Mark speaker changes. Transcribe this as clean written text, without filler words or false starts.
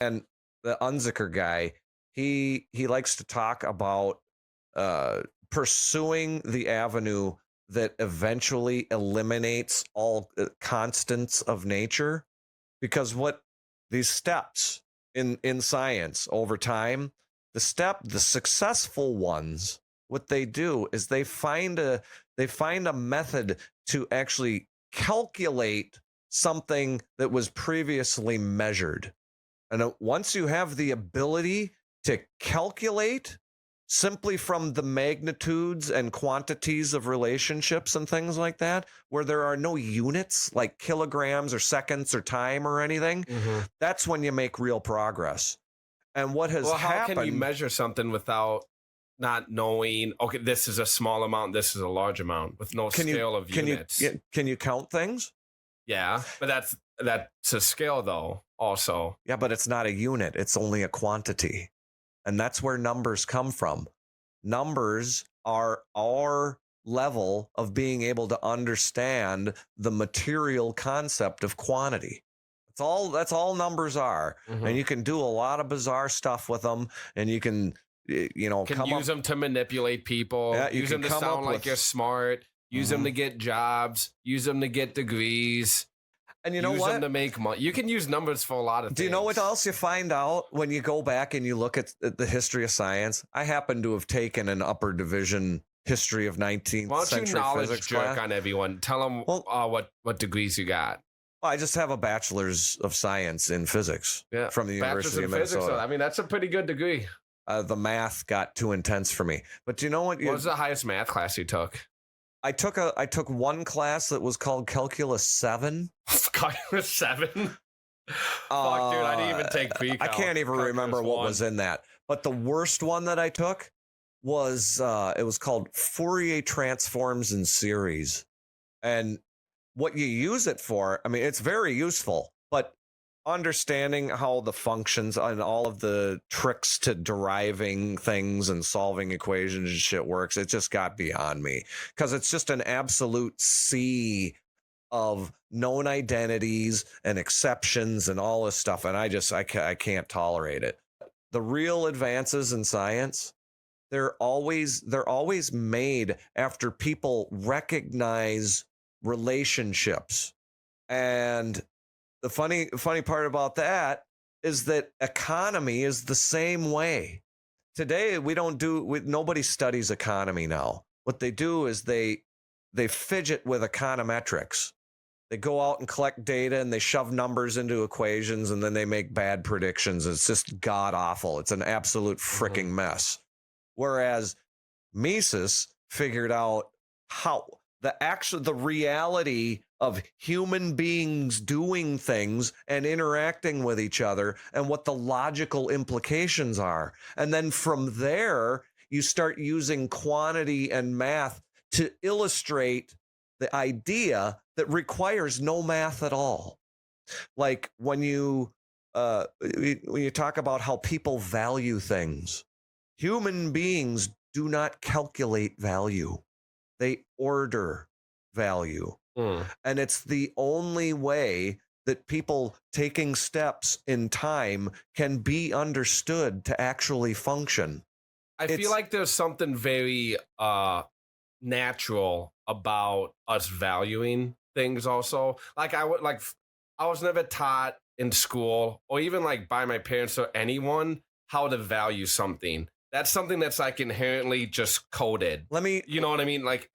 Speaker 1: And the Unzicker guy, he likes to talk about pursuing the avenue that eventually eliminates all constants of nature, because what these steps in science over time, the successful ones, what they do is they find a method to actually calculate something that was previously measured. And once you have the ability to calculate simply from the magnitudes and quantities of relationships and things like that, where there are no units like kilograms or seconds or time or anything, that's when you make real progress. And what has happened...
Speaker 2: How can you measure something without not knowing, okay, this is a small amount, this is a large amount, with no scale of units?
Speaker 1: Can you count things?
Speaker 2: Yeah, but that's a scale, though, also.
Speaker 1: Yeah, but it's not a unit. It's only a quantity. And that's where numbers come from. Numbers are our level of being able to understand the material concept of quantity. That's all numbers are. And you can do a lot of bizarre stuff with them, and you can
Speaker 2: use them to manipulate people, use them to sound like you're smart, use them to get jobs, use them to get degrees.
Speaker 1: And you know
Speaker 2: use
Speaker 1: what?
Speaker 2: them to make money. You can use numbers for a lot of things.
Speaker 1: Do you know what else you find out when you go back and you look at the history of science? I happen to have taken an upper division history of 19th century
Speaker 2: knowledge
Speaker 1: physics
Speaker 2: jerk
Speaker 1: class
Speaker 2: on everyone. Tell them what degrees you got.
Speaker 1: Well, I just have a bachelor's of science in physics from the University of Minnesota.
Speaker 2: Physics, I mean, that's a pretty good degree.
Speaker 1: The math got too intense for me. But do you know what?
Speaker 2: What was the highest math class you took?
Speaker 1: I took one class that was called Calculus 7.
Speaker 2: Calculus 7? Fuck, dude, I didn't even take pre-cal.
Speaker 1: I can't even remember what was in that. But the worst one that I took was it was called Fourier transforms in series. And what you use it for, I mean, it's very useful, but understanding how the functions and all of the tricks to deriving things and solving equations and shit works, it just got beyond me, because it's just an absolute sea of known identities and exceptions and all this stuff, and I can't tolerate it. The real advances in science, they're always made after people recognize relationships. And the funny part about that is that economy is the same way. Today, nobody studies economy now. What they do is they fidget with econometrics. They go out and collect data and they shove numbers into equations, and then they make bad predictions. It's just god awful. It's an absolute freaking mess. Whereas Mises figured out how the reality of human beings doing things and interacting with each other and what the logical implications are. And then from there, you start using quantity and math to illustrate the idea that requires no math at all. Like when you talk about how people value things, human beings do not calculate value. They order value. And it's the only way that people taking steps in time can be understood to actually function.
Speaker 2: I feel like there's something very natural about us valuing things also. Like I was never taught in school or even like by my parents or anyone how to value something. That's something that's like inherently just coded. You know what I mean? Like